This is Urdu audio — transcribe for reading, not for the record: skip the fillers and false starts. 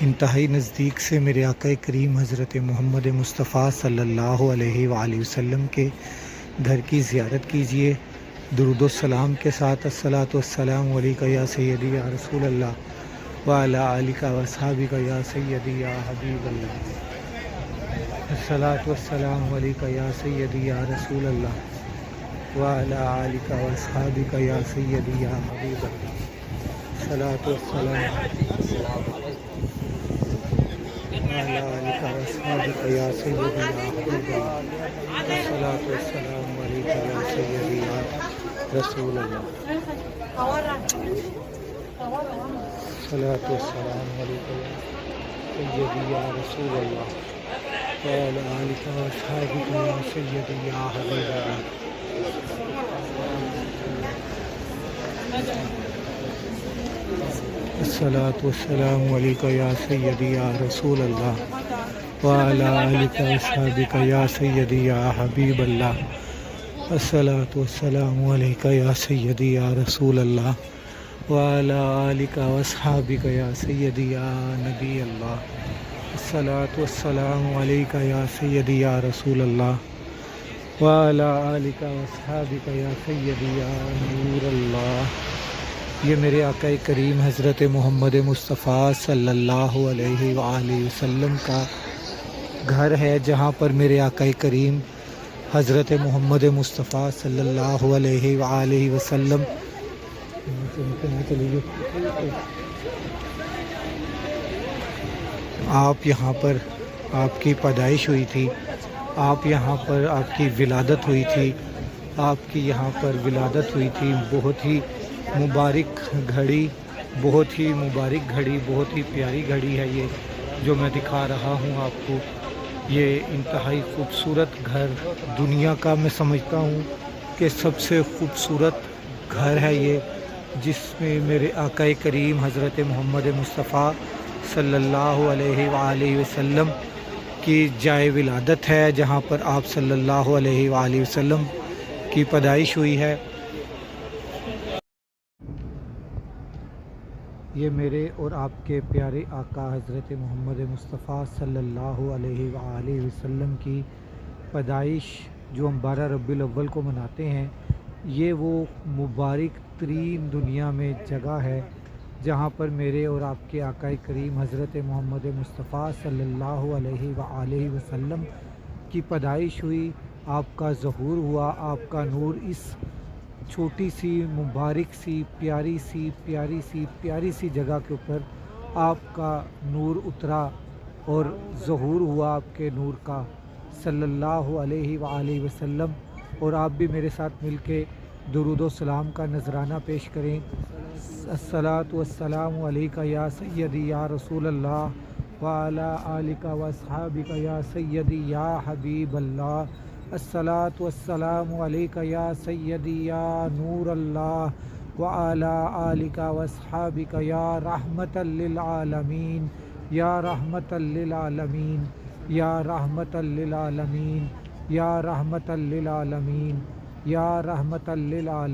انتہائی نزدیک سے میرے آقا کریم حضرت محمد مصطفیٰ صلی اللہ علیہ وآلہ وسلم کے گھر کی زیارت کیجیے۔ درود و سلام کے ساتھ الصلاۃ والسلام علیکہ یا سیدی یا رسول اللہ وعلی آلکہ واصحابکہ یا سیدی یا حبیب اللہ۔ الصلاۃ والسلام علیکہ یا سیدی یا رسول اللہ وعلی آلکہ واصحابکہ یا سیدی یا حبیب اللہ۔ الصلاۃ والسلام وعلی آلکہ واصحابکہ یا سیدی یا حبیب اللہ۔ الصلاۃ والسلام علیکہ یا سیدی یا رسول اللہ۔ الصلاۃ والسلام علیکہ یا سیدی یا رسول اللہ وعلی آلکہ واصحابکہ یا سیدی یا حبیب اللہ۔ الصلاۃ والسلام علیکہ یا سیدی یا رسول اللہ وعلی آلکہ واصحابکہ یا سیدی یا حبیب اللہ۔ الصلاۃ والسلام علیکہ یا سیدی یا رسول اللہ وعلی آلکہ واصحابکہ یا سیدی یا نبی اللہ۔ الصلاۃ والسلام علیکہ یا سیدی یا رسول اللہ وعلی آلکہ واصحابکہ یا سیدی یا نور اللہ۔ یہ میرے آقا کریم حضرت محمد مصطفیٰ صلی اللہ علیہ وآلہ وسلم کا گھر ہے، جہاں پر میرے آقا کریم حضرت محمد مصطفیٰ صلی اللہ علیہ وآلہ وسلم آپ یہاں پر آپ کی پیدائش ہوئی تھی، آپ یہاں پر آپ کی ولادت ہوئی تھی، آپ کی یہاں پر ولادت ہوئی تھی۔ بہت ہی مبارک گھڑی، بہت ہی مبارک گھڑی، بہت ہی پیاری گھڑی ہے یہ جو میں دکھا رہا ہوں آپ کو۔ یہ انتہائی خوبصورت گھر دنیا کا میں سمجھتا ہوں کہ سب سے خوبصورت گھر ہے یہ، جس میں میرے آقا کریم حضرت محمد مصطفیٰ صلی اللہ علیہ وآلہ وسلم کی جائے ولادت ہے، جہاں پر آپ صلی اللہ علیہ وآلہ وسلم کی پیدائش ہوئی ہے۔ یہ میرے اور آپ کے پیارے آقا حضرت محمد مصطفیٰ صلی اللہ علیہ وآلہ وسلم کی پیدائش جو ہم 12 ربیع الاول کو مناتے ہیں، یہ وہ مبارک ترین دنیا میں جگہ ہے جہاں پر میرے اور آپ کے آقا کریم حضرت محمد مصطفیٰ صلی اللہ علیہ وآلہ وسلم کی پیدائش ہوئی، آپ کا ظہور ہوا، آپ کا نور اس چھوٹی سی مبارک سی پیاری سی جگہ کے اوپر آپ کا نور اترا اور ظہور ہوا آپ کے نور کا صلی اللہ علیہ وآلہ وسلم۔ اور آپ بھی میرے ساتھ مل کے درود و سلام کا نذرانہ پیش کریں۔ الصلاۃ والسلام علیکہ یا سیدی یا رسول اللہ وعلی آلکہ واصحابکہ یا سیدی یا حبیب اللہ۔ الصلاۃ والسلام علیکہ یا سیدی یا نور اللہ وعلی آلکہ واصحابکہ یا رحمۃ للعالمین یا رحمۃ للعالمین یا رحمۃ للعالمین یا رحمۃ للعالمین یا رحمۃ للعالمین۔